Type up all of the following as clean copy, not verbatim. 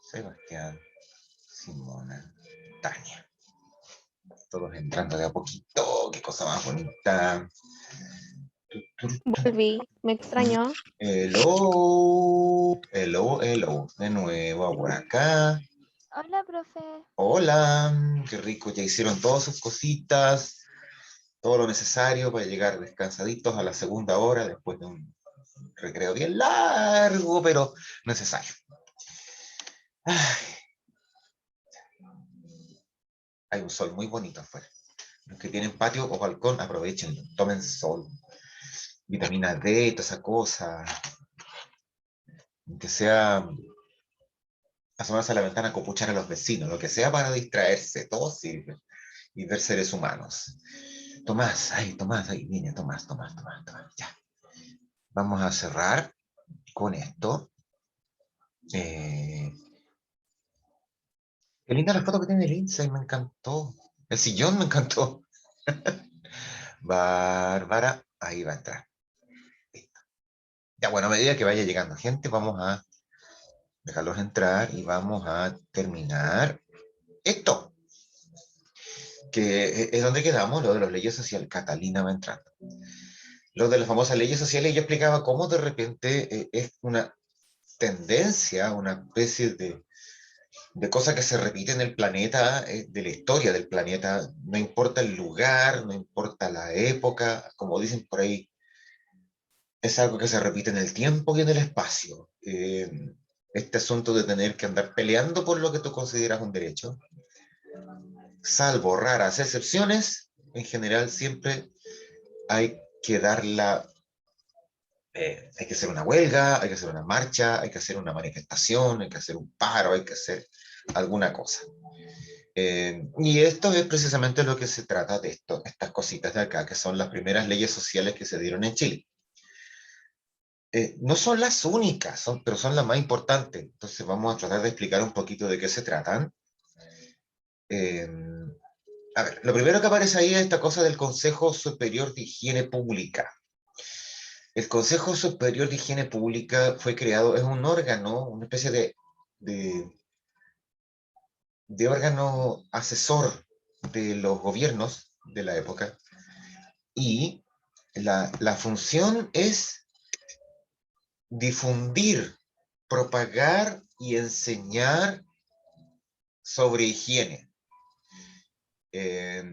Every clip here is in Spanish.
Sebastián, Simona, Tania. Todos entrando de a poquito. Qué cosa más bonita. Volví, me extrañó. Hello, hello, hello. De nuevo por acá. Hola, profe. Hola, qué rico. Ya hicieron todas sus cositas, todo lo necesario para llegar descansaditos a la segunda hora después de un recreo bien largo, pero necesario. Ay, hay un sol muy bonito afuera. Los que tienen patio o balcón, aprovechenlo, tomen sol. Vitamina D, toda esa cosa. Que sea asomarse a la ventana, copuchar a los vecinos, lo que sea para distraerse, todo sirve. Y ver seres humanos. Tomás, ay, Tomás, ay, viene, Tomás, ya. Vamos a cerrar con esto. Qué linda la foto que tiene el Lindsay, me encantó. El sillón me encantó. Bárbara, ahí va a entrar. Listo. Ya, bueno, a medida que vaya llegando gente, vamos a dejarlos entrar y vamos a terminar esto, que es donde quedamos, lo de las leyes sociales. Catalina va entrando. Lo de las famosas leyes sociales, yo explicaba cómo de repente es una tendencia, una especie de cosa que se repite en el planeta, de la historia del planeta, no importa el lugar, no importa la época, como dicen por ahí, es algo que se repite en el tiempo y en el espacio. Este asunto de tener que andar peleando por lo que tú consideras un derecho, salvo raras excepciones, en general siempre hay que darla, hay que hacer una huelga, hay que hacer una marcha, hay que hacer una manifestación, hay que hacer un paro, hay que hacer alguna cosa. Y esto es precisamente lo que se trata de esto, estas cositas de acá, que son las primeras leyes sociales que se dieron en Chile. No son las únicas, pero son las más importantes. Entonces vamos a tratar de explicar un poquito de qué se tratan. Eh, a ver, lo primero que aparece ahí es esta cosa del Consejo Superior de Higiene Pública. El Consejo Superior de Higiene Pública fue creado, es un órgano, una especie de, de órgano asesor de los gobiernos de la época, y la función es difundir, propagar y enseñar sobre higiene. Eh,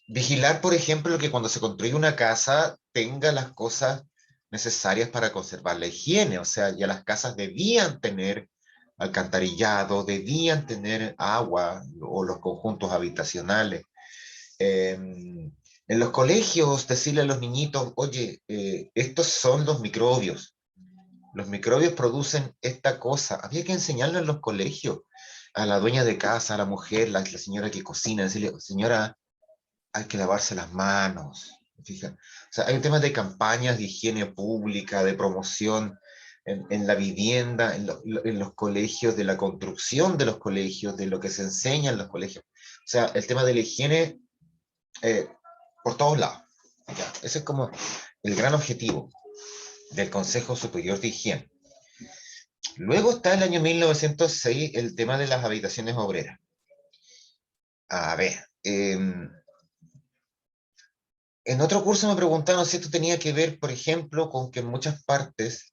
Vigilar, por ejemplo, que cuando se construye una casa tenga las cosas necesarias para conservar la higiene. O sea, ya las casas debían tener alcantarillado, debían tener agua o los conjuntos habitacionales. En los colegios, decirle a los niñitos, oye, estos son los microbios producen esta cosa. Había que enseñarlo en los colegios, a la dueña de casa, a la mujer, la señora que cocina, decirle, señora, hay que lavarse las manos. Fija. O sea, hay un tema de campañas de higiene pública, de promoción en la vivienda, en los colegios, de la construcción de los colegios, de lo que se enseña en los colegios. O sea, el tema de la higiene eh, por todos lados. Ya, ese es como el gran objetivo del Consejo Superior de Higiene. Luego está el año 1906 el tema de las habitaciones obreras. A ver, en otro curso me preguntaron si esto tenía que ver, por ejemplo, con que en muchas partes,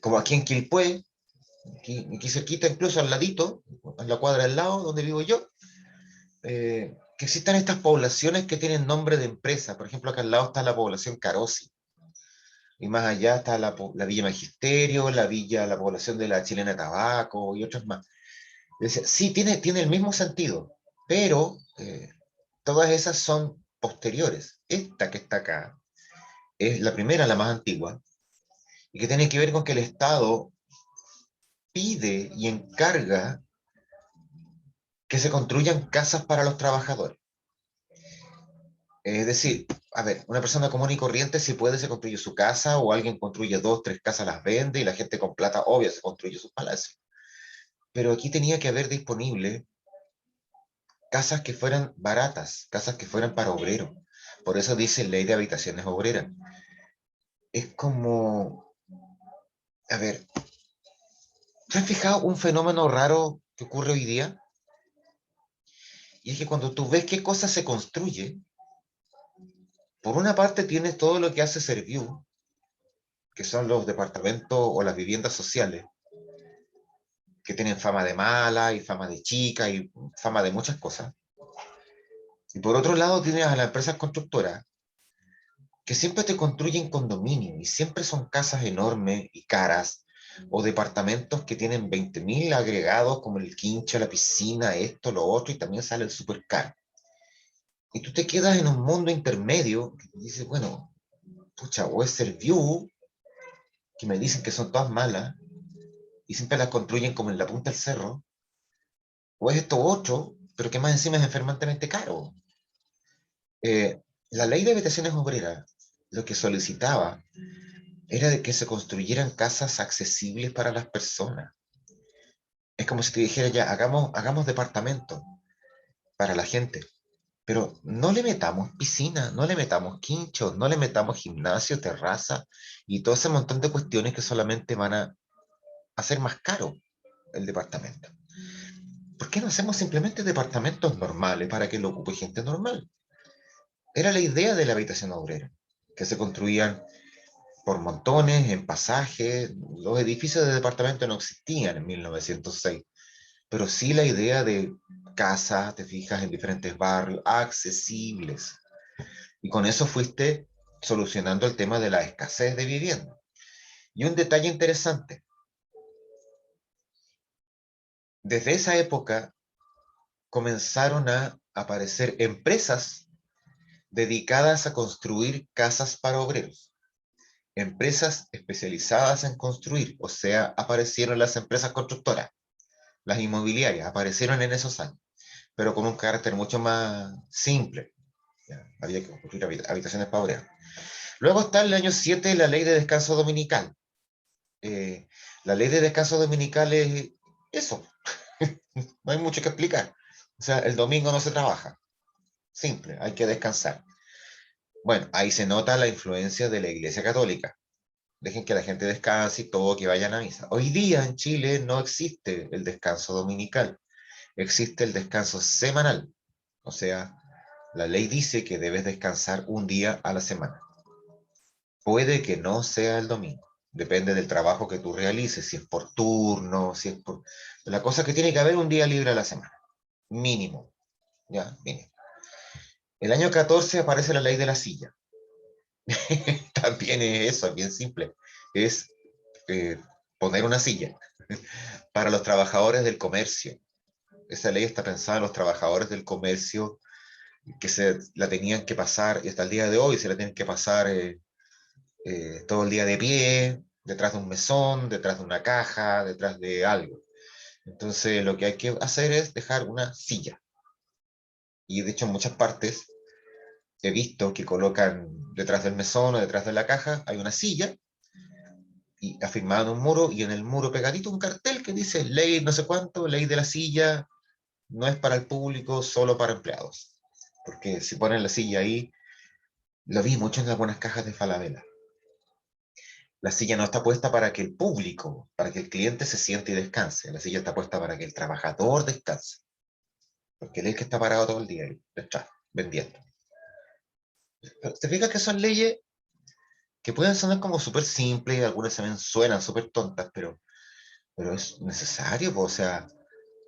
como aquí en Quilpué, aquí cerquita, incluso al ladito, en la cuadra al lado donde vivo yo, que existan estas poblaciones que tienen nombre de empresa. Por ejemplo, acá al lado está la población Carosi, y más allá está la Villa Magisterio, la población de la Chilena Tabaco y otras más. Decía, sí, tiene el mismo sentido, pero todas esas son posteriores. Esta que está acá es la primera, la más antigua, y que tiene que ver con que el Estado pide y encarga que se construyan casas para los trabajadores. Es decir, a ver, una persona común y corriente, si puede, se construye su casa, o alguien construye dos, tres casas, las vende, y la gente con plata obvia se construye sus palacios. Pero aquí tenía que haber disponible casas que fueran baratas, casas que fueran para obreros. Por eso dice ley de habitaciones obreras. Es como, a ver, ¿te has fijado un fenómeno raro que ocurre hoy día? Y es que cuando tú ves qué cosa se construye, por una parte tienes todo lo que hace Serviu, que son los departamentos o las viviendas sociales, que tienen fama de mala y fama de chica y fama de muchas cosas. Y por otro lado tienes a las empresas constructoras, que siempre te construyen condominios y siempre son casas enormes y caras, o departamentos que tienen 20.000 agregados, como el quincho, la piscina, esto, lo otro, y también sale el súper caro. Y tú te quedas en un mundo intermedio que dices, bueno, pucha, o es Serviu, que me dicen que son todas malas, y siempre las construyen como en la punta del cerro, o es esto otro, pero que más encima es enfermantemente caro. La ley de habitaciones obreras lo que solicitaba era de que se construyeran casas accesibles para las personas. Es como si te dijera ya, hagamos departamentos para la gente, pero no le metamos piscina, no le metamos quinchos, no le metamos gimnasio, terraza y todo ese montón de cuestiones que solamente van a hacer más caro el departamento. ¿Por qué no hacemos simplemente departamentos normales para que lo ocupe gente normal? Era la idea de la habitación obrera, que se construían por montones, en pasajes. Los edificios de departamento no existían en 1906, pero sí la idea de casas, te fijas, en diferentes barrios, accesibles. Y con eso fuiste solucionando el tema de la escasez de vivienda. Y un detalle interesante, desde esa época comenzaron a aparecer empresas dedicadas a construir casas para obreros, empresas especializadas en construir, o sea, aparecieron las empresas constructoras, las inmobiliarias, aparecieron en esos años, pero con un carácter mucho más simple. Ya, había que construir habitaciones para obreros. Luego está el año 7 la ley de descanso dominical. Eh, la ley de descanso dominical es eso, no hay mucho que explicar. O sea, el domingo no se trabaja, simple, hay que descansar. Bueno, ahí se nota la influencia de la Iglesia Católica. Dejen que la gente descanse y todo, que vayan a misa. Hoy día en Chile no existe el descanso dominical, existe el descanso semanal. O sea, la ley dice que debes descansar un día a la semana. Puede que no sea el domingo, depende del trabajo que tú realices, si es por turno, si es por... La cosa es que tiene que haber un día libre a la semana, mínimo, ya, mínimo. El año 14 aparece la ley de la silla. También es eso, es bien simple. Es eh, poner una silla para los trabajadores del comercio. Esa ley está pensada en los trabajadores del comercio que se la tenían que pasar, y hasta el día de hoy se la tienen que pasar todo el día de pie, detrás de un mesón, detrás de una caja, detrás de algo. Entonces lo que hay que hacer es dejar una silla. Y de hecho en muchas partes he visto que colocan detrás del mesón o detrás de la caja, hay una silla y afirmado en un muro, y en el muro pegadito un cartel que dice ley no sé cuánto, ley de la silla, no es para el público, solo para empleados. Porque si ponen la silla ahí, lo vi mucho en algunas cajas de Falabella. La silla no está puesta para que el público, para que el cliente se siente y descanse. La silla está puesta para que el trabajador descanse. Porque él es el que está parado todo el día ahí, detrás, vendiendo. Pero te fijas que son leyes que pueden sonar como súper simples, algunas también suenan súper tontas, pero es necesario, o sea,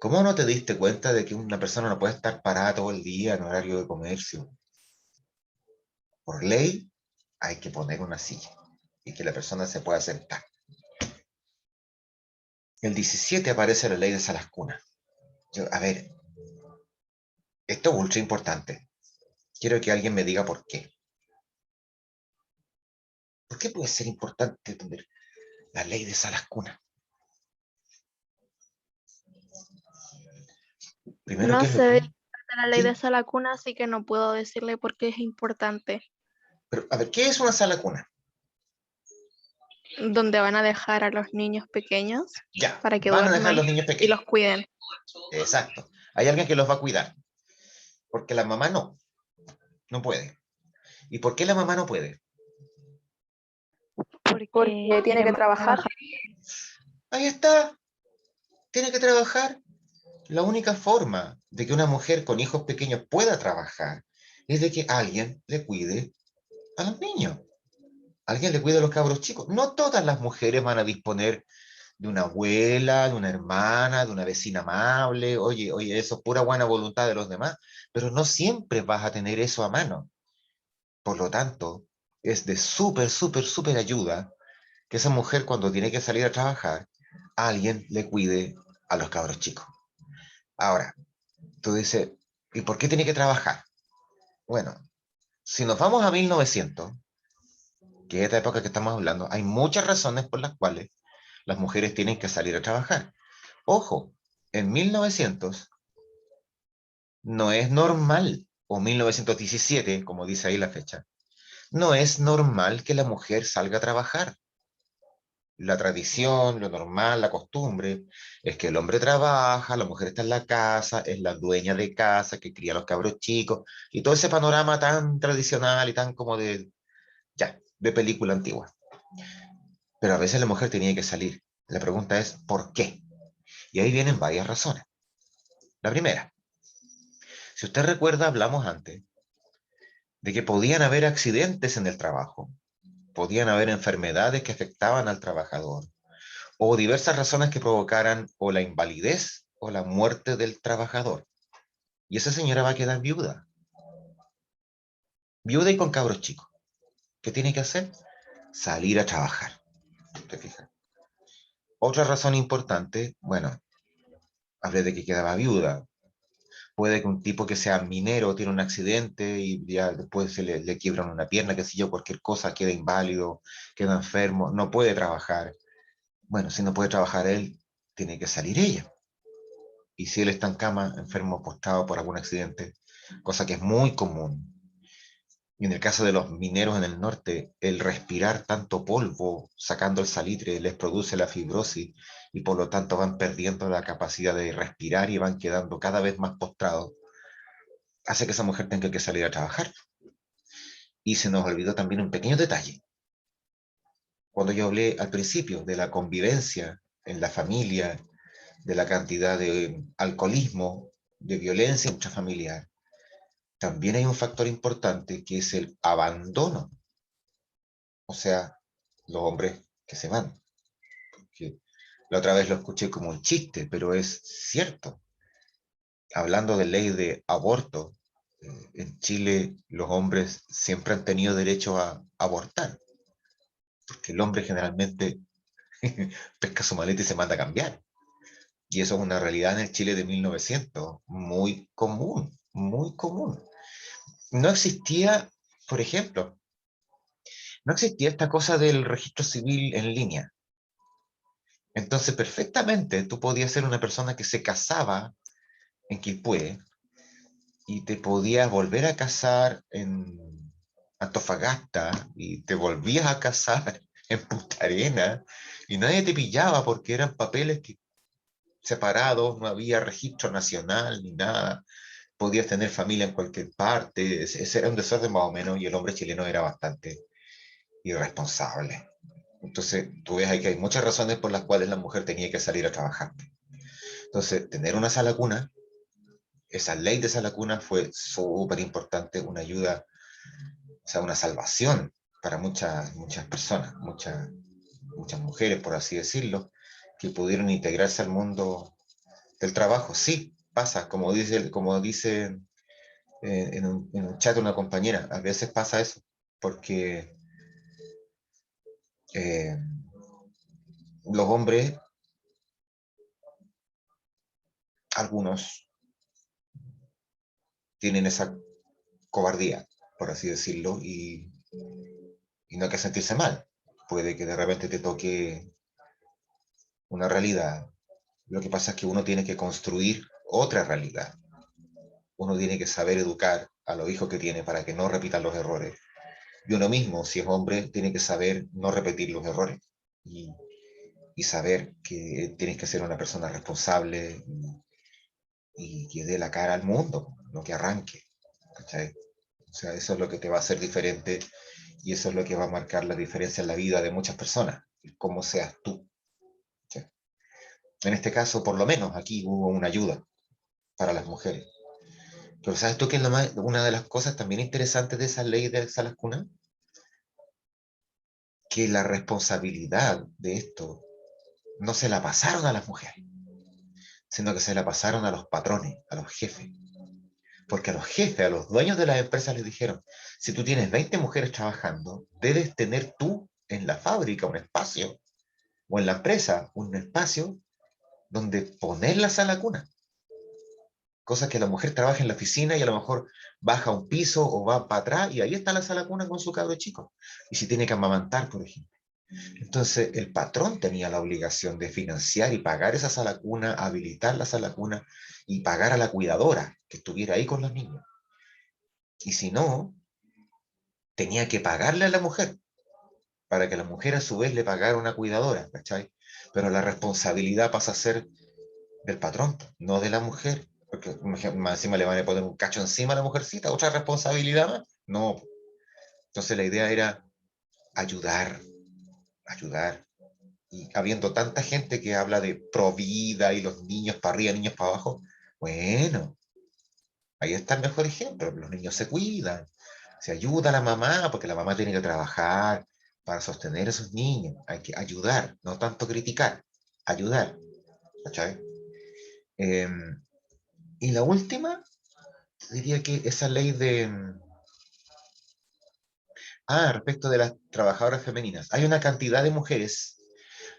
¿cómo no te diste cuenta de que una persona no puede estar parada todo el día en horario de comercio? Por ley hay que poner una silla y que la persona se pueda sentar. El 17 aparece la ley de salas cunas. A ver, esto es ultra importante. Quiero que alguien me diga por qué. ¿Por qué puede ser importante tener la ley de salas cunas? Primero, No ¿qué es lo sé que de es? la ley de ¿Sí? sala cuna, así que no puedo decirle por qué es importante. Pero, a ver, ¿qué es una sala cuna? Donde van a dejar a los niños pequeños Ya, para que van a dejar duerman los niños y pequeños. los cuiden. Exacto. Hay alguien que los va a cuidar. porque la mamá no puede. ¿Y por qué la mamá no puede? Porque Tiene que trabajar. Ahí está, tiene que trabajar. La única forma de que una mujer con hijos pequeños pueda trabajar es de que alguien le cuide a los niños, alguien le cuide a los cabros chicos. No todas las mujeres van a disponer de una abuela, de una hermana, de una vecina amable. Oye, oye, eso es pura buena voluntad de los demás, pero no siempre vas a tener eso a mano. Por lo tanto, es de súper, súper, súper ayuda que esa mujer cuando tiene que salir a trabajar, alguien le cuide a los cabros chicos. Ahora, tú dices, ¿y por qué tiene que trabajar? Bueno, si nos vamos a 1900, que es esta época que estamos hablando, hay muchas razones por las cuales las mujeres tienen que salir a trabajar. Ojo, en 1900 no es normal, o 1917, como dice ahí la fecha, no es normal que la mujer salga a trabajar. La tradición, lo normal, la costumbre, es que el hombre trabaja, la mujer está en la casa, es la dueña de casa, que cría a los cabros chicos, y todo ese panorama tan tradicional y tan como de película antigua. Pero a veces la mujer tenía que salir. La pregunta es, ¿por qué? Y ahí vienen varias razones. La primera, si usted recuerda, hablamos antes de que podían haber accidentes en el trabajo, podían haber enfermedades que afectaban al trabajador, o diversas razones que provocaran o la invalidez o la muerte del trabajador. Y esa señora va a quedar viuda. Viuda y con cabros chicos. ¿Qué tiene que hacer? Salir a trabajar. ¿Te fijas? Otra razón importante, bueno, hablé de que quedaba viuda. Puede que un tipo que sea minero tiene un accidente y ya después le quiebran una pierna, qué sé yo, cualquier cosa, queda inválido, queda enfermo, no puede trabajar. Bueno, si no puede trabajar él, tiene que salir ella. Y si él está en cama, enfermo, postrado por algún accidente, cosa que es muy común. Y en el caso de los mineros en el norte, el respirar tanto polvo, sacando el salitre, les produce la fibrosis y por lo tanto van perdiendo la capacidad de respirar y van quedando cada vez más postrados. Hace que esa mujer tenga que salir a trabajar. Y se nos olvidó también un pequeño detalle. Cuando yo hablé al principio de la convivencia en la familia, de la cantidad de alcoholismo, de violencia intrafamiliar, también hay un factor importante que es el abandono, o sea, los hombres que se van. Que la otra vez lo escuché como un chiste, pero es cierto. Hablando de ley de aborto, en Chile los hombres siempre han tenido derecho a abortar, porque el hombre generalmente pesca su maleta y se manda a cambiar. Y eso es una realidad en el Chile de 1900, muy común, muy común. No existía, por ejemplo, no existía esta cosa del registro civil en línea. Entonces, perfectamente, tú podías ser una persona que se casaba en Quilpué y te podías volver a casar en Antofagasta y te volvías a casar en Punta Arenas y nadie te pillaba porque eran papeles separados, no había registro nacional ni nada. Podías tener familia en cualquier parte. Ese era un desorden más o menos y el hombre chileno era bastante irresponsable. Entonces, tú ves ahí que hay muchas razones por las cuales la mujer tenía que salir a trabajar. Entonces, tener una sala cuna, esa ley de sala cuna fue súper importante, una ayuda, o sea, una salvación para muchas, muchas personas, muchas mujeres, por así decirlo, que pudieron integrarse al mundo del trabajo. Sí, pasa, como dice en un chat una compañera, a veces pasa eso, porque eh, los hombres, algunos, tienen esa cobardía, por así decirlo, y no hay que sentirse mal. Puede que de repente te toque una realidad. Lo que pasa es que uno tiene que construir otra realidad. Uno tiene que saber educar a los hijos que tiene para que no repitan los errores. Y uno mismo, si es hombre, tiene que saber no repetir los errores. Y, y saber que tienes que ser una persona responsable y que dé la cara al mundo. no que arranque, ¿cachai? O sea, eso es lo que te va a hacer diferente y eso es lo que va a marcar la diferencia en la vida de muchas personas, cómo seas tú. ¿Sí? En este caso, por lo menos, aquí hubo una ayuda para las mujeres. Pero ¿sabes tú qué es una de las cosas también interesantes de esa ley de Salas Cuna? Que la responsabilidad de esto no se la pasaron a las mujeres, sino que se la pasaron a los patrones, a los jefes. Porque a los jefes, a los dueños de las empresas les dijeron, si tú tienes 20 mujeres trabajando, debes tener tú en la fábrica un espacio, o en la empresa un espacio donde poner la sala cuna. Cosa que la mujer trabaja en la oficina y a lo mejor baja un piso o va para atrás y ahí está la sala cuna con su cabro chico. Y si tiene que amamantar, por ejemplo. Entonces, el patrón tenía la obligación de financiar y pagar esa sala cuna, habilitar la sala cuna y pagar a la cuidadora que estuviera ahí con los niños. Y si no, tenía que pagarle a la mujer para que la mujer a su vez le pagara una cuidadora, ¿cachai? Pero la responsabilidad pasa a ser del patrón, no de la mujer, porque más encima le van a poner un cacho encima a la mujercita, otra responsabilidad más. No. Entonces la idea era ayudar, ayudar. Y habiendo tanta gente que habla de provida y los niños para arriba, niños para abajo, bueno, ahí está el mejor ejemplo. Los niños se cuidan, se ayuda a la mamá, porque la mamá tiene que trabajar para sostener a esos niños. Hay que ayudar, no tanto criticar, ayudar. ¿Cachai? Eh, y la última, diría que esa ley de... respecto de las trabajadoras femeninas. Hay una cantidad de mujeres.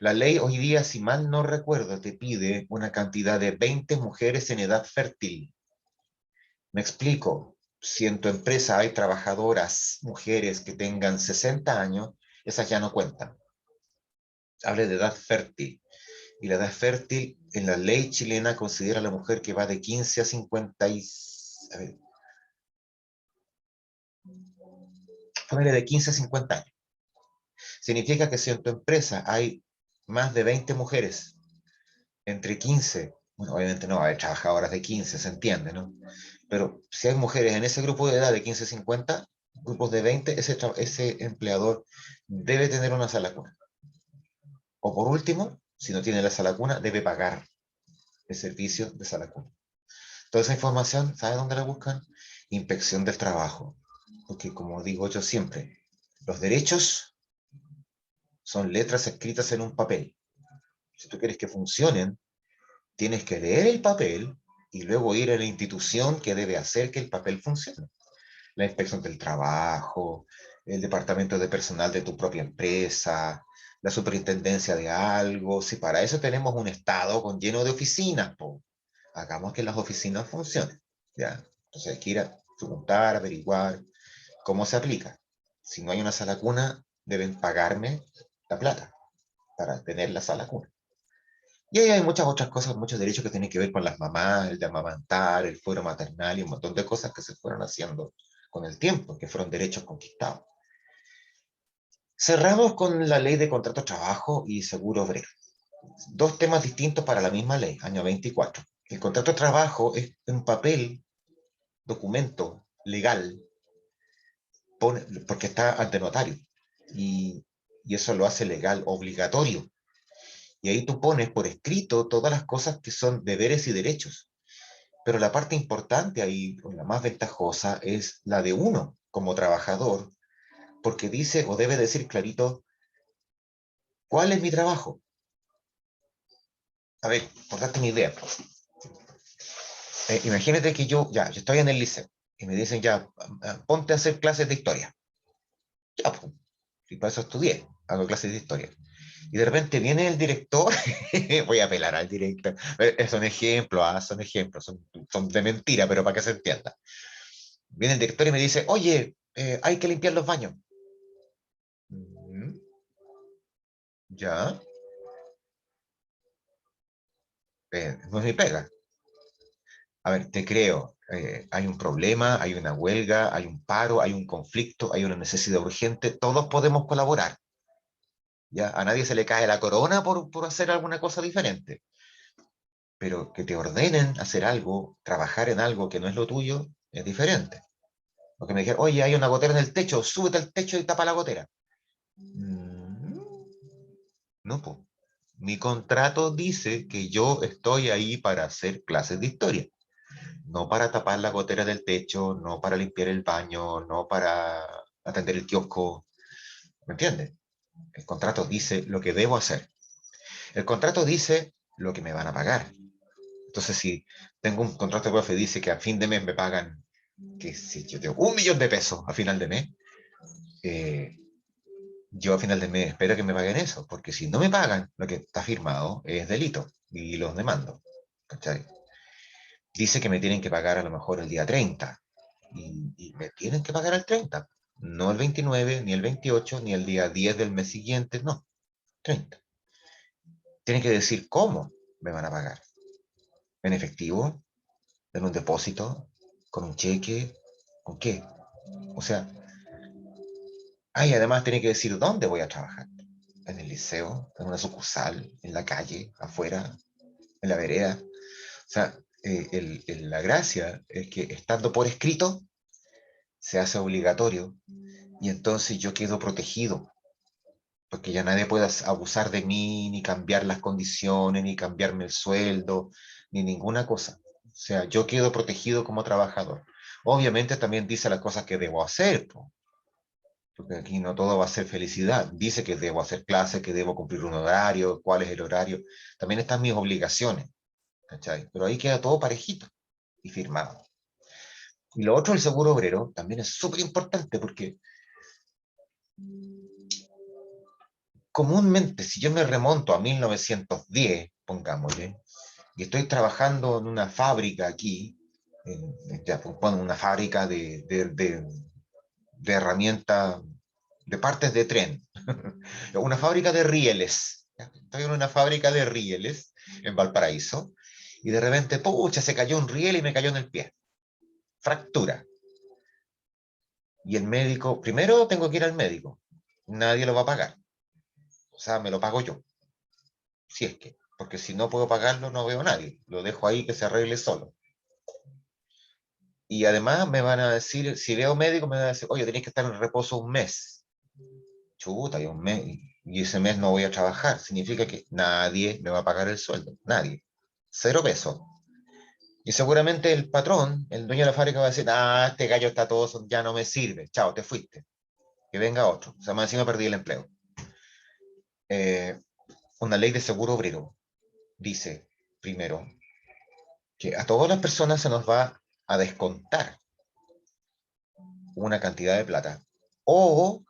La ley hoy día, si mal no recuerdo, te pide una cantidad de 20 mujeres en edad fértil. Me explico. Si en tu empresa hay trabajadoras, mujeres que tengan 60 años, esas ya no cuentan. Hable de edad fértil. Y la edad fértil en la ley chilena considera a la mujer que va de 15 a 50 y... A ver, ponele de 15 a 50 años. Significa que si en tu empresa hay más de 20 mujeres entre 15, bueno, obviamente no va a haber trabajadoras de 15, se entiende, ¿no? Pero si hay mujeres en ese grupo de edad de 15 a 50, grupos de 20, ese empleador debe tener una sala cuna. O por último, si no tiene la sala cuna, debe pagar el servicio de sala cuna. Toda esa información, ¿sabe dónde la buscan? Inspección del trabajo. Porque como digo yo siempre, los derechos son letras escritas en un papel. Si tú quieres que funcionen, tienes que leer el papel y luego ir a la institución que debe hacer que el papel funcione. La inspección del trabajo, el departamento de personal de tu propia empresa, la superintendencia de algo. Si para eso tenemos un estado lleno de oficinas, pues, hagamos que las oficinas funcionen. ¿Ya? Entonces hay que ir a preguntar, averiguar cómo se aplica. Si no hay una sala cuna, deben pagarme la plata para tener la sala cuna. Y ahí hay muchas otras cosas, muchos derechos que tienen que ver con las mamás, el de amamantar, el fuero maternal y un montón de cosas que se fueron haciendo con el tiempo, que fueron derechos conquistados. Cerramos con la ley de contrato de trabajo y seguro obrero. Dos temas distintos para la misma ley, año 24. El contrato de trabajo es un papel, documento legal, porque está ante notario. Y eso lo hace legal, obligatorio. Y ahí tú pones por escrito todas las cosas que son deberes y derechos. Pero la parte importante ahí, o la más ventajosa, es la de uno como trabajador, porque dice o debe decir clarito, ¿cuál es mi trabajo? A ver, por darte una idea. Imagínate que yo estoy en el liceo y me dicen ya, ponte a hacer clases de historia. Ya, pues, y para eso estudié, hago clases de historia. Y de repente viene el director, voy a apelar al director, son ejemplos, son de mentira, pero para que se entienda. Viene el director y me dice, oye, hay que limpiar los baños. Mm, ya, no es mi pega. A ver, te creo, hay un problema, hay una huelga, hay un paro, hay un conflicto, hay una necesidad urgente, todos podemos colaborar. ¿Ya? A nadie se le cae la corona por hacer alguna cosa diferente. pero que te ordenen hacer algo, trabajar en algo que no es lo tuyo, es diferente. Porque me dijeron, oye, hay una gotera en el techo, súbete al techo y tapa la gotera. Mm, no, pues. Mi contrato dice que yo estoy ahí para hacer clases de historia, no para tapar la gotera del techo, no para limpiar el baño, no para atender el kiosco. ¿Me entiendes? El contrato dice lo que debo hacer. El contrato dice lo que me van a pagar. Entonces, si tengo un contrato de profe dice que a fin de mes me pagan, que si yo tengo 1 millón de pesos a final de mes, eh, yo a final de mes espero que me paguen eso, porque si no me pagan, lo que está firmado es delito y los demando. ¿Cachai? Dice que me tienen que pagar a lo mejor el día 30 y me tienen que pagar el 30, no el 29, ni el 28, ni el día 10 del mes siguiente, no, 30. Tienen que decir cómo me van a pagar. ¿En efectivo? ¿En un depósito? ¿Con un cheque? ¿Con qué? O sea, además tiene que decir dónde voy a trabajar. En el liceo, en una sucursal, en la calle, afuera, en la vereda. O sea, la gracia es que estando por escrito, se hace obligatorio y entonces yo quedo protegido, porque ya nadie puede abusar de mí, ni cambiar las condiciones, ni cambiarme el sueldo, ni ninguna cosa. O sea, yo quedo protegido como trabajador. Obviamente también dice las cosas que debo hacer, po, porque aquí no todo va a ser felicidad. Dice que debo hacer clases, que debo cumplir un horario, cuál es el horario. También están mis obligaciones, ¿cachai? Pero ahí queda todo parejito y firmado. Y lo otro, el seguro obrero, también es súper importante porque comúnmente, si yo me remonto a 1910, pongámosle, y estoy trabajando en una fábrica aquí, ya, pues, bueno, una fábrica de herramientas, de partes de tren, una fábrica de rieles. ¿Ya? Estoy en una fábrica de rieles en Valparaíso, y de repente, pucha, se cayó un riel y me cayó en el pie. Fractura. Y el médico, primero tengo que ir al médico. Nadie lo va a pagar. O sea, me lo pago yo. Si es que, porque si no puedo pagarlo, no veo a nadie. Lo dejo ahí que se arregle solo. Y además me van a decir, si veo médico, me van a decir, oye, tenéis que estar en reposo un mes. Chuta, y un mes, y ese mes no voy a trabajar. Significa que nadie me va a pagar el sueldo. Nadie. 0 pesos. Y seguramente el patrón, el dueño de la fábrica va a decir, ah, este gallo está todo, ya no me sirve. Chao, te fuiste. Que venga otro. O sea, más encima perdí el empleo. Eh, una ley de seguro obrero dice, primero, que a todas las personas se nos va a descontar una cantidad de plata. O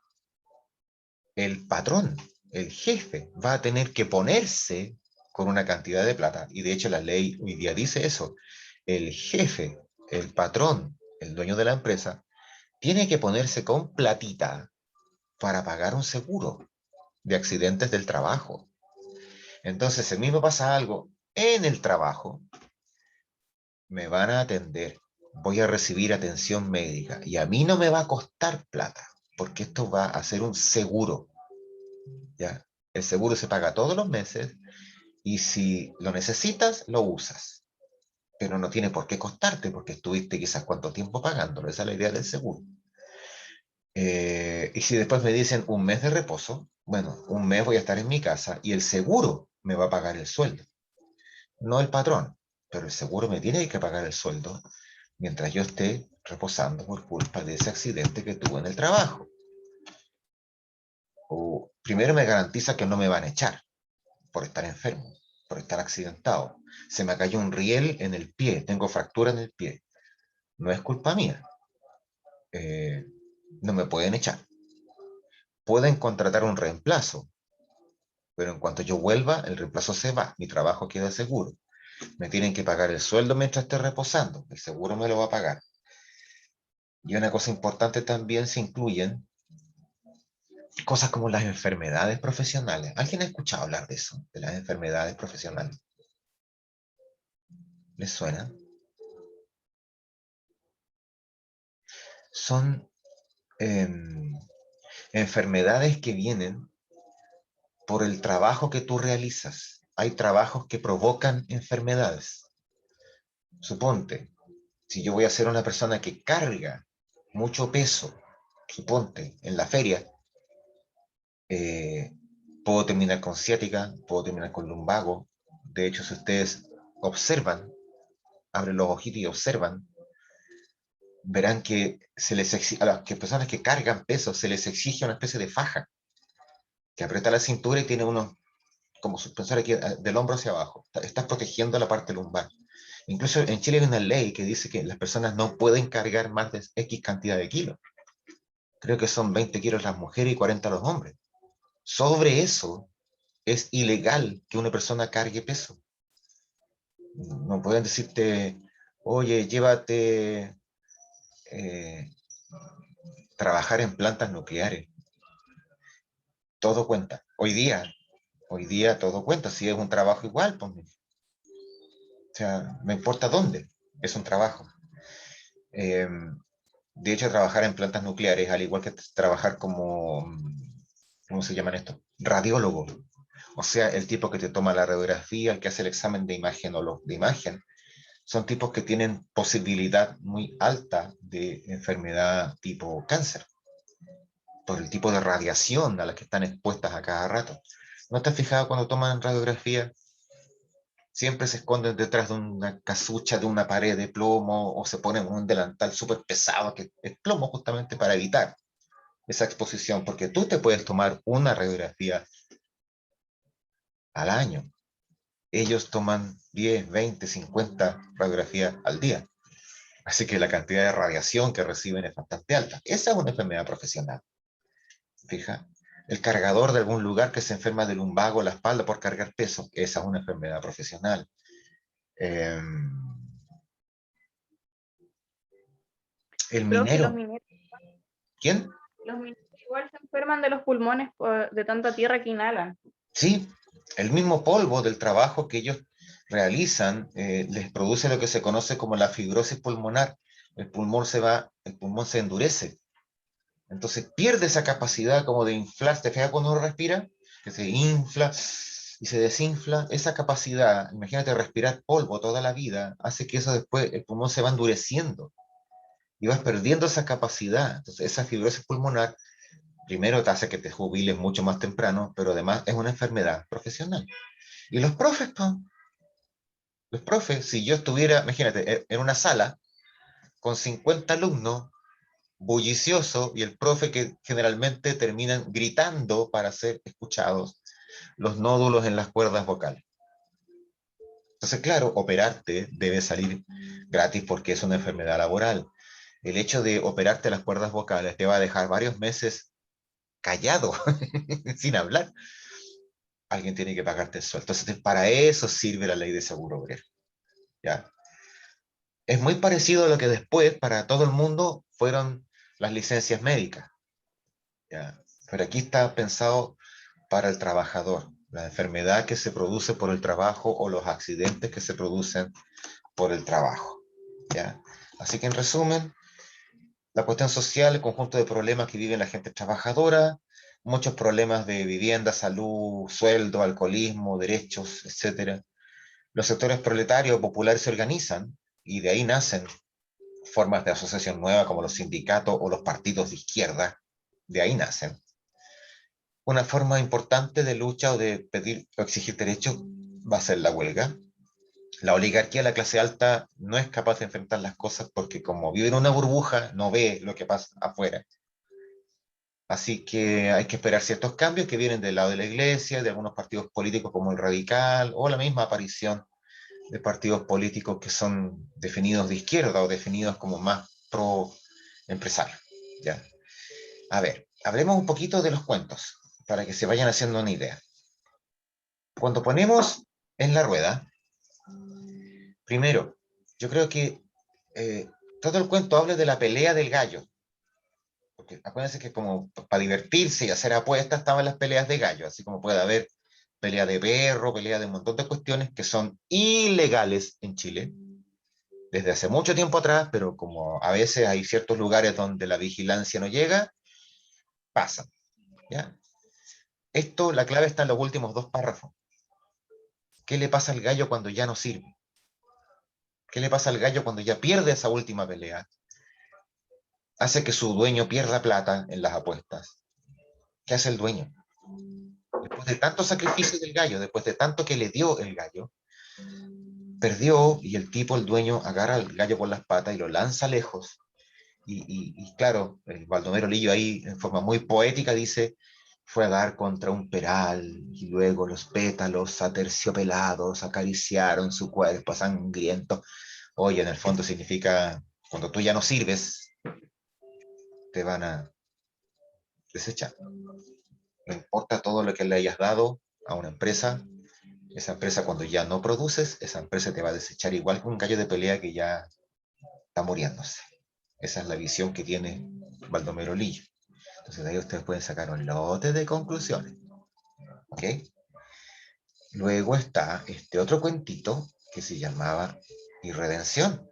el patrón, el jefe, va a tener que ponerse con una cantidad de plata. Y de hecho la ley hoy día dice eso. El jefe, el patrón, el dueño de la empresa, tiene que ponerse con platita para pagar un seguro de accidentes del trabajo. Entonces, si a mí me pasa algo en el trabajo, me van a atender, voy a recibir atención médica y a mí no me va a costar plata, porque esto va a ser un seguro, ¿ya? El seguro se paga todos los meses y si lo necesitas, lo usas, pero no tiene por qué costarte porque estuviste quizás cuánto tiempo pagándolo, esa es la idea del seguro. Y si después me dicen un mes de reposo, bueno, un mes voy a estar en mi casa y el seguro me va a pagar el sueldo, no el patrón, pero el seguro me tiene que pagar el sueldo mientras yo esté reposando por culpa de ese accidente que tuve en el trabajo. O primero me garantiza que no me van a echar por estar enfermo, por estar accidentado. Se me cayó un riel en el pie, tengo fractura en el pie. No es culpa mía. Eh, no me pueden echar. Pueden contratar un reemplazo, pero en cuanto yo vuelva, el reemplazo se va, mi trabajo queda seguro. Me tienen que pagar el sueldo mientras esté reposando, el seguro me lo va a pagar. Y una cosa importante también se incluyen cosas como las enfermedades profesionales. ¿Alguien ha escuchado hablar de eso? De las enfermedades profesionales. ¿Les suena? Son enfermedades que vienen por el trabajo que tú realizas. hay trabajos que provocan enfermedades. Suponte, si yo voy a ser una persona que carga mucho peso, suponte, en la feria, eh, puedo terminar con ciática, puedo terminar con lumbago. De hecho, si ustedes observan, abren los ojitos y observan, verán que a las personas que cargan peso se les exige una especie de faja que aprieta la cintura y tiene unos como suspensores aquí del hombro hacia abajo. Estás protegiendo la parte lumbar. Incluso en Chile hay una ley que dice que las personas no pueden cargar más de X cantidad de kilos. Creo que son 20 kilos las mujeres y 40 los hombres. Sobre eso es ilegal que una persona cargue peso. No pueden decirte, oye, llévate eh, trabajar en plantas nucleares. Todo cuenta. Hoy día todo cuenta. Si es un trabajo igual, pues, o sea, no importa dónde, es un trabajo. Eh, de hecho, trabajar en plantas nucleares, al igual que trabajar como, ¿cómo se llaman esto? Radiólogo. O sea, el tipo que te toma la radiografía, el que hace el examen de imagen o los de imagen, son tipos que tienen posibilidad muy alta de enfermedad tipo cáncer, por el tipo de radiación a la que están expuestas a cada rato. ¿No te has fijado cuando toman radiografía? Siempre se esconden detrás de una casucha de una pared de plomo o se ponen un delantal súper pesado que es plomo justamente para evitar esa exposición, porque tú te puedes tomar una radiografía al año. Ellos toman 10, 20, 50 radiografías al día. Así que la cantidad de radiación que reciben es bastante alta. Esa es una enfermedad profesional. Fija, el cargador de algún lugar que se enferma del lumbago o la espalda por cargar peso, esa es una enfermedad profesional. Eh, el Creo que minero, ¿quién? los mineros igual se enferman de los pulmones de tanta tierra que inhalan. Sí, el mismo polvo del trabajo que ellos realizan les produce lo que se conoce como la fibrosis pulmonar. El pulmón se endurece. Entonces pierde esa capacidad como de inflar. ¿Te fijas cuando uno respira? Que se infla y se desinfla. Esa capacidad, imagínate respirar polvo toda la vida, hace que eso después, el pulmón se va endureciendo y vas perdiendo esa capacidad. Entonces esa fibrosis pulmonar primero te hace que te jubiles mucho más temprano, pero además es una enfermedad profesional. Y los profes, pues, los profes, si yo estuviera, imagínate, en una sala con 50 alumnos, bullicioso, y el profe que generalmente terminan gritando para ser escuchados, los nódulos en las cuerdas vocales. Entonces, claro, operarte debe salir gratis porque es una enfermedad laboral. El hecho de operarte las cuerdas vocales te va a dejar varios meses callado, sin hablar. Alguien tiene que pagarte el sueldo. Entonces, para eso sirve la ley de seguro obrero. ¿Ya? Es muy parecido a lo que después para todo el mundo fueron las licencias médicas. ¿Ya? Pero aquí está pensado para el trabajador, la enfermedad que se produce por el trabajo o los accidentes que se producen por el trabajo. ¿Ya? Así que en resumen, la cuestión social, el conjunto de problemas que vive la gente trabajadora, muchos problemas de vivienda, salud, sueldo, alcoholismo, derechos, etcétera. Los sectores proletarios populares se organizan y de ahí nacen formas de asociación nueva como los sindicatos o los partidos de izquierda, de ahí nacen. Una forma importante de lucha o de pedir o exigir derechos va a ser la huelga. La oligarquía, la clase alta, no es capaz de enfrentar las cosas porque como vive en una burbuja, no ve lo que pasa afuera. Así que hay que esperar ciertos cambios que vienen del lado de la iglesia, de algunos partidos políticos como el Radical, o la misma aparición de partidos políticos que son definidos de izquierda o definidos como más pro empresario. ¿Ya? A ver, hablemos un poquito de los cuentos para que se vayan haciendo una idea. Cuando ponemos en la rueda, primero, yo creo que eh, todo el cuento habla de la pelea del gallo. Porque acuérdense que como para divertirse y hacer apuestas estaban las peleas de gallo, así como puede haber pelea de perro, pelea de un montón de cuestiones que son ilegales en Chile desde hace mucho tiempo atrás, pero como a veces hay ciertos lugares donde la vigilancia no llega, pasan. ¿Ya? Esto, la clave está en los últimos dos párrafos. ¿Qué le pasa al gallo cuando ya no sirve? ¿Qué le pasa al gallo cuando ya pierde esa última pelea? Hace que su dueño pierda plata en las apuestas. ¿Qué hace el dueño? Después de tanto sacrificio del gallo, después de tanto que le dio el gallo, perdió y el tipo, el dueño, agarra al gallo por las patas y lo lanza lejos. Y claro, el Baldomero Lillo ahí en forma muy poética dice, fue a dar contra un peral y luego los pétalos aterciopelados acariciaron su cuerpo sangriento. Oye, en el fondo significa, cuando tú ya no sirves, te van a desechar. No importa todo lo que le hayas dado a una empresa, esa empresa cuando ya no produces, esa empresa te va a desechar igual que un gallo de pelea que ya está muriéndose. Esa es la visión que tiene Baldomero Lillo. Entonces de ahí ustedes pueden sacar un lote de conclusiones. ¿Ok? Luego está este otro cuentito que se llamaba Irredención.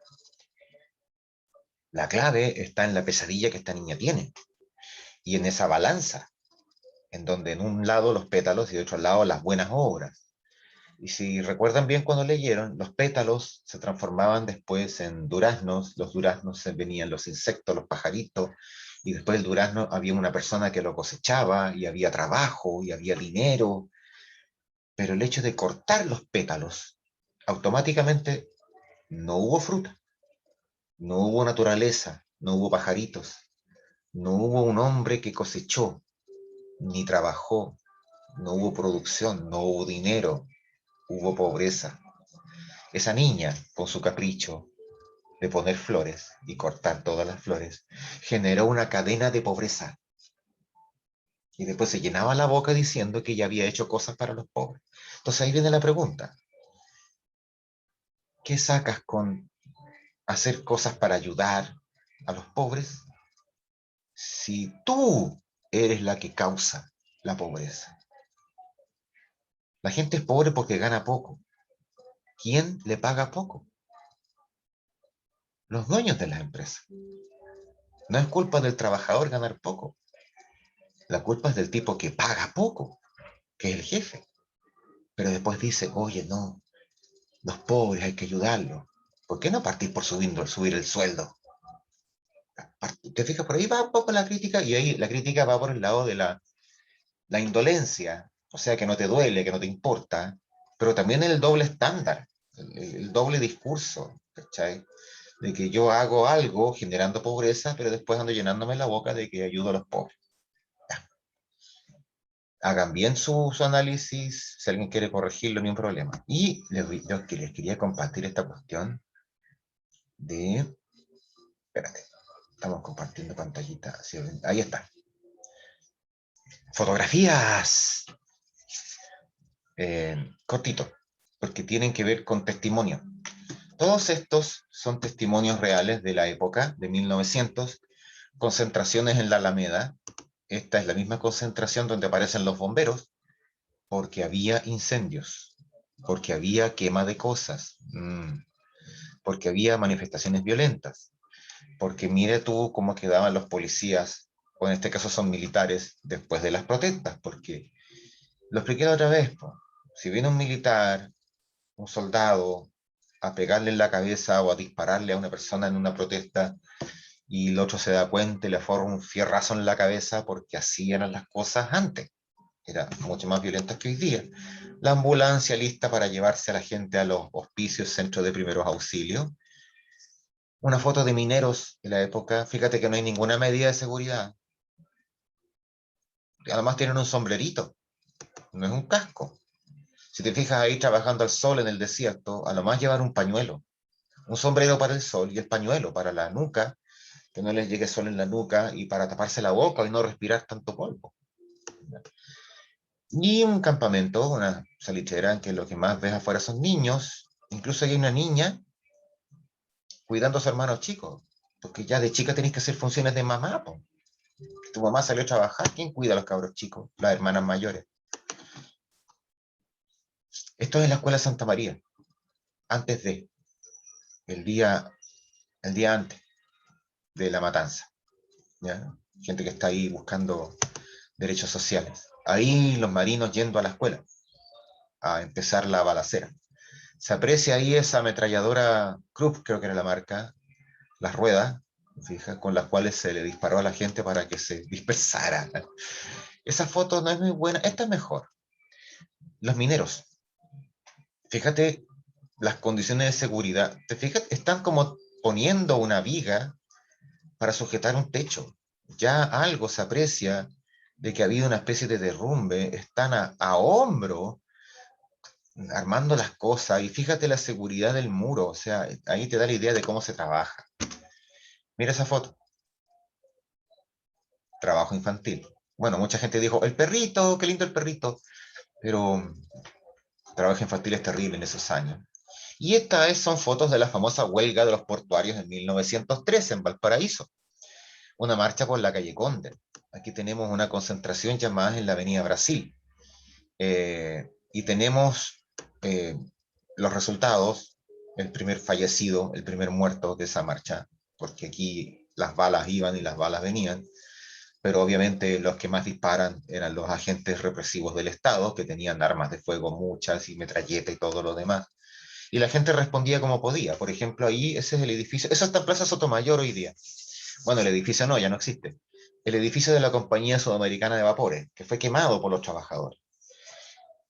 La clave está en la pesadilla que esta niña tiene y en esa balanza, en donde en un lado los pétalos y de otro lado las buenas obras. Y si recuerdan bien cuando leyeron, los pétalos se transformaban después en duraznos, los duraznos se venían los insectos, los pajaritos, y después del durazno había una persona que lo cosechaba, y había trabajo, y había dinero, pero el hecho de cortar los pétalos, automáticamente no hubo fruta, no hubo naturaleza, no hubo pajaritos, no hubo un hombre que cosechó, ni trabajó, no hubo producción, no hubo dinero, hubo pobreza. Esa niña, con su capricho de poner flores y cortar todas las flores, generó una cadena de pobreza. Y después se llenaba la boca diciendo que ya había hecho cosas para los pobres. Entonces ahí viene la pregunta. ¿Qué sacas con hacer cosas para ayudar a los pobres si tú eres la que causa la pobreza? La gente es pobre porque gana poco. ¿Quién le paga poco? Los dueños de las empresas. No es culpa del trabajador ganar poco. La culpa es del tipo que paga poco, que es el jefe. Pero después dice, oye, no, los pobres hay que ayudarlos. ¿Por qué no partir por subir el sueldo? ¿Te fijas? Por ahí va un poco la crítica y ahí la crítica va por el lado de la indolencia, o sea, que no te duele, que no te importa, pero también el doble estándar, el doble discurso, ¿cachai? De que yo hago algo generando pobreza, pero después ando llenándome la boca de que ayudo a los pobres. Hagan bien su análisis, si alguien quiere corregirlo, ni un problema. Y les quería compartir esta cuestión de... Espérate, estamos compartiendo pantallita. ¿Sí? Ahí está. Fotografías. Cortito, porque tienen que ver con testimonio. Todos estos son testimonios reales de la época de 1900, concentraciones en la Alameda. Esta es la misma concentración donde aparecen los bomberos, porque había incendios, porque había quema de cosas, porque había manifestaciones violentas, porque mire tú cómo quedaban los policías, o en este caso son militares, después de las protestas, porque lo expliqué la otra vez, po. Si viene un militar, un soldado, a pegarle en la cabeza o a dispararle a una persona en una protesta, y el otro se da cuenta y le forra un fierrazo en la cabeza porque así eran las cosas antes. Eran mucho más violentas que hoy día. La ambulancia lista para llevarse a la gente a los hospicios, centros de primeros auxilios. Una foto de mineros de la época. Fíjate que no hay ninguna medida de seguridad. Además tienen un sombrerito, no es un casco. Si te fijas ahí trabajando al sol en el desierto, a lo más llevar un pañuelo. Un sombrero para el sol y el pañuelo para la nuca, que no les llegue sol en la nuca y para taparse la boca y no respirar tanto polvo. Y un campamento, una salitrera, en que lo que más ves afuera son niños. Incluso hay una niña cuidando a su hermano chico, porque ya de chica tenés que hacer funciones de mamá, po. Tu mamá salió a trabajar, ¿quién cuida a los cabros chicos? Las hermanas mayores. Esto es en la escuela Santa María, antes de, el día, el día antes de la matanza. ¿Ya? Gente que está ahí buscando derechos sociales. Ahí los marinos yendo a la escuela. a empezar la balacera. Se aprecia ahí esa ametralladora Krupp, creo que era la marca, las ruedas, fija, con las cuales se le disparó a la gente para que se dispersara. Esa foto no es muy buena, esta es mejor. Los mineros, fíjate las condiciones de seguridad, te fijas, están como poniendo una viga para sujetar un techo. Ya algo se aprecia de que ha habido una especie de derrumbe, están a hombro armando las cosas, y fíjate la seguridad del muro, o sea, ahí te da la idea de cómo se trabaja. Mira esa foto, trabajo infantil. Bueno, mucha gente dijo, el perrito, qué lindo el perrito, pero trabajo infantil es terrible en esos años. Y estas son fotos de la famosa huelga de los portuarios en 1913 en Valparaíso, una marcha por la calle Conde. Aquí tenemos una concentración llamada en la Avenida Brasil. Y tenemos los resultados, el primer fallecido, el primer muerto de esa marcha, porque aquí las balas iban y las balas venían, pero obviamente los que más disparan eran los agentes represivos del Estado, que tenían armas de fuego muchas y metralleta y todo lo demás. Y la gente respondía como podía. Por ejemplo, ahí ese es el edificio, eso está en Plaza Sotomayor hoy día. Bueno, el edificio no, ya no existe. El edificio de la Compañía Sudamericana de Vapores, que fue quemado por los trabajadores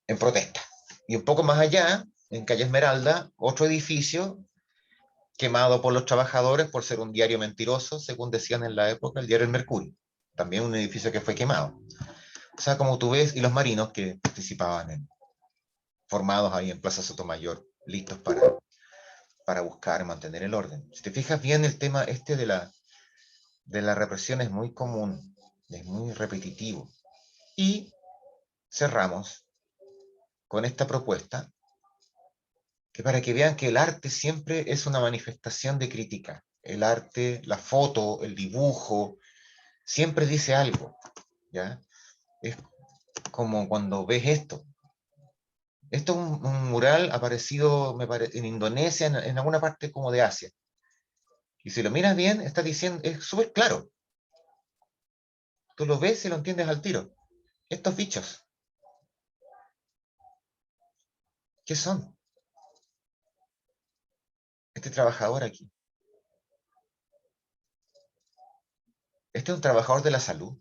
en protesta. Y un poco más allá, en Calle Esmeralda, otro edificio quemado por los trabajadores por ser un diario mentiroso, según decían en la época, el diario El Mercurio. También un edificio que fue quemado. O sea, como tú ves, y los marinos que participaban formados ahí en Plaza Sotomayor, listos para buscar mantener el orden. Si te fijas bien, el tema este de la represión es muy común, es muy repetitivo. Y cerramos con esta propuesta, que para que vean que el arte siempre es una manifestación de crítica. El arte, la foto, el dibujo, siempre dice algo, ¿ya? Es como cuando ves esto. Esto es un mural aparecido en Indonesia, en alguna parte como de Asia. Y si lo miras bien, está diciendo, es súper claro. Tú lo ves y lo entiendes al tiro. Estos bichos, ¿qué son? Este trabajador aquí. Este es un trabajador de la salud.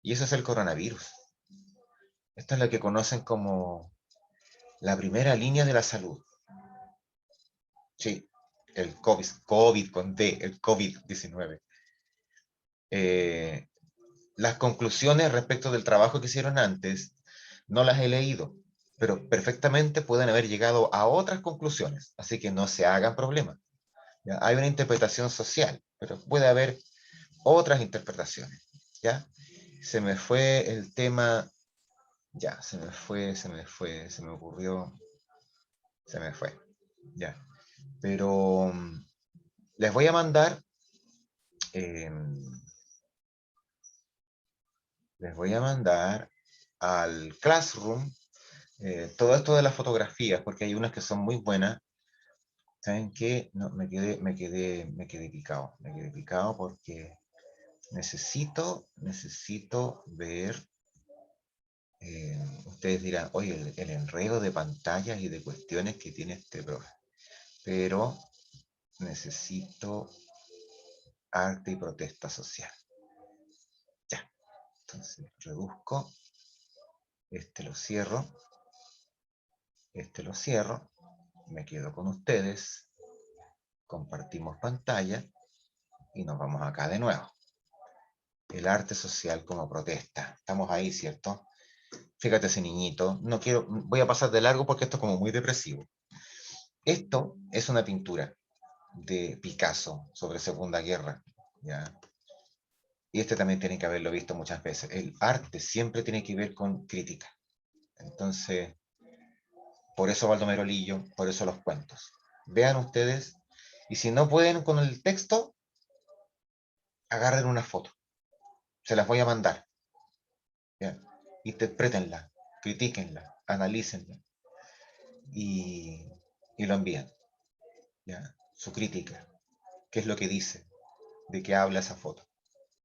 Y eso es el coronavirus. Esto es lo que conocen como la primera línea de la salud. Sí, el COVID con D, el COVID-19. Las conclusiones respecto del trabajo que hicieron antes no las he leído, pero perfectamente pueden haber llegado a otras conclusiones, así que no se hagan problemas. ¿Ya? Hay una interpretación social, pero puede haber otras interpretaciones. ¿Ya? Se me fue el tema, ya, se me ocurrió, se me fue. Ya. Pero les voy a mandar, eh, les voy a mandar al Classroom todo esto de las fotografías, porque hay unas que son muy buenas. ¿Saben qué? No, me quedé picado porque necesito ver, ustedes dirán, oye, el enredo de pantallas y de cuestiones que tiene este profe, pero necesito arte y protesta social. Ya, entonces reduzco, este lo cierro, me quedo con ustedes, compartimos pantalla y nos vamos acá de nuevo. El arte social como protesta. Estamos ahí, ¿cierto? Fíjate ese niñito. No quiero, voy a pasar de largo porque esto es como muy depresivo. Esto es una pintura de Picasso sobre Segunda Guerra, ¿ya? Y este también tiene que haberlo visto muchas veces. El arte siempre tiene que ver con crítica. Entonces, por eso Baldomero Lillo, por eso los cuentos. Vean ustedes, y si no pueden con el texto, agarren una foto. Se las voy a mandar. ¿Ya? Interpretenla, critíquenla, analícenla y, y lo envían. ¿Ya? Su crítica, qué es lo que dice, de qué habla esa foto.